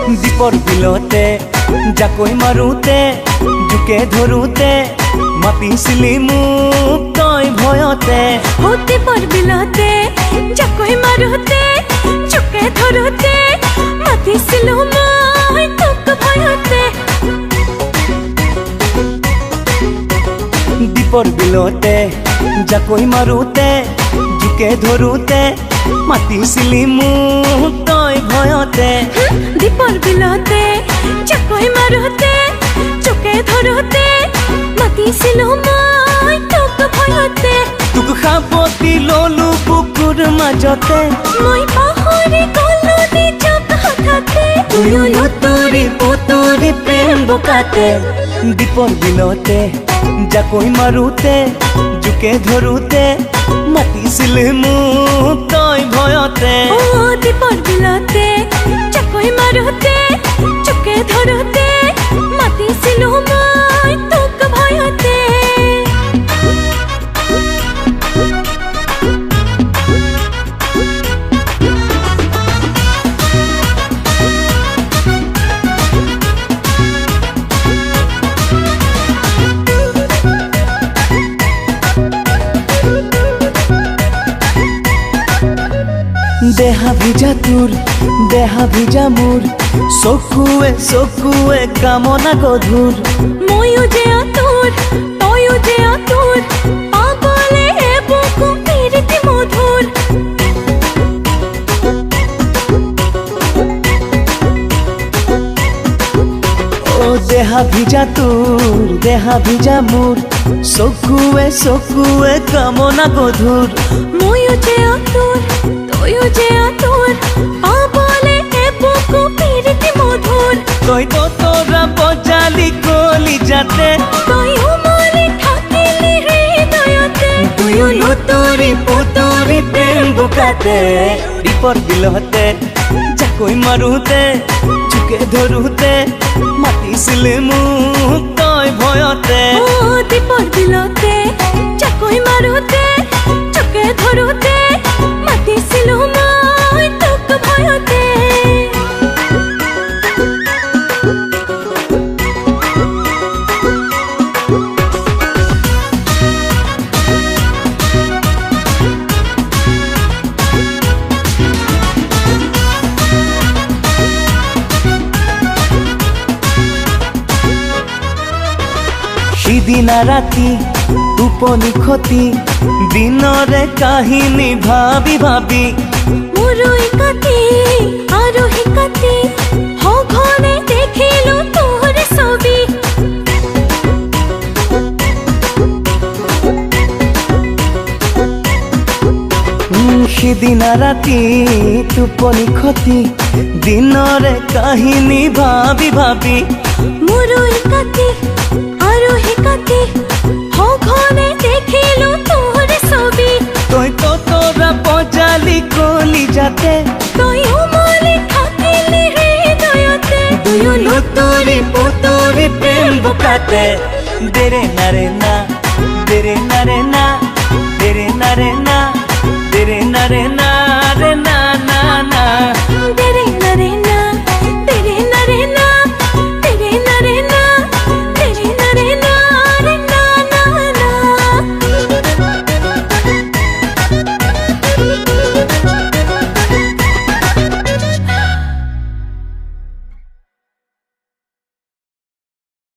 দীপৰ বিলতে জাকৈ মাৰোতে জোকে ধৰোতে মাতিছিলি মোক তই ভয়তে। দীপৰ বিলতে জাকৈ মাৰোতে জোকে ধৰোতে মাতিছিলো মই তোক ভয়তে। দীপৰ বিলতে জাকৈ মাৰোতে জোকে ধৰোতে মাতিছিলি মোক তই ভয়তে। দীপৰ বিলতে জাকৈ মাৰোতে জোকে ধৰোতে মাতিছিলো মই তোক ভয়তে। তোক সাৱটি ললো বুকুৰ মাজতে মই পাহৰি গলো নিজক হঠাতে। তুয়ো লুতুৰি পুতুৰি প্ৰেম বোকাতে। দীপৰ বিলতে জাকৈ মাৰোতে জোকে ধৰোতে মাতিছিলে মোক তই ভয়তে। দীপৰ বিলতে জাকৈ মাৰোতে জোকে ধৰোতে মাতিছিলো মই তোক ভয়তে। দেহা ভিজা তোৰ দেহা ভিজা মোৰ চকুৱে চকুৱে কামনা গধুৰ। ময়ো যে আতুৰ তয়ো যে আতুৰ পাগলে বুকু প্ৰীতি মধুৰ। দেহা ভিজা তোৰ দেহা ভিজা মোৰ চকুৱে চকুৱে কামনা গধুৰ। ময়ো যে আতুৰ তয়ো যে আতুৰ পাগলে বুকু প্ৰীতি মধুৰ। তই তো তোৰা বজালি কলি যাতে তয়ো মলি থাকিলি হৃদয়তে। তুয়ো লুতুৰি পুতুৰি প্ৰেম বোকাতে। দীপৰ বিলতে জাকৈ মাৰোতে জোকে ধৰোতে মাতিছিলে মোক তই ভয়তে। দীপৰ বিলতে জাকৈ মাৰোতে জোকে ধৰোতে মাতিছিলো মই তোক ভয়তে। সিদিনা ৰাতি টোপনি খতি দিনৰে কাহিনী ভাবি ভাবি মোৰো একাতি আৰু হেকাতি সঘনে দেখিলো তোৰ ছবি। সিদিনা ৰাতি টোপনি খতি দিনৰে কাহিনী ভাবি ভাবি মোৰো একাতি আৰু হেকাতি সঘনে দেখিলো তোৰ ছবি। তই তো তোৰা বজালি কলি যাতে তয়ো মলি থাকিলি হৃদয়তে। তুয়ো লুতুৰি পুতুৰি প্ৰেম বোকাতে। দেৰে নাৰে না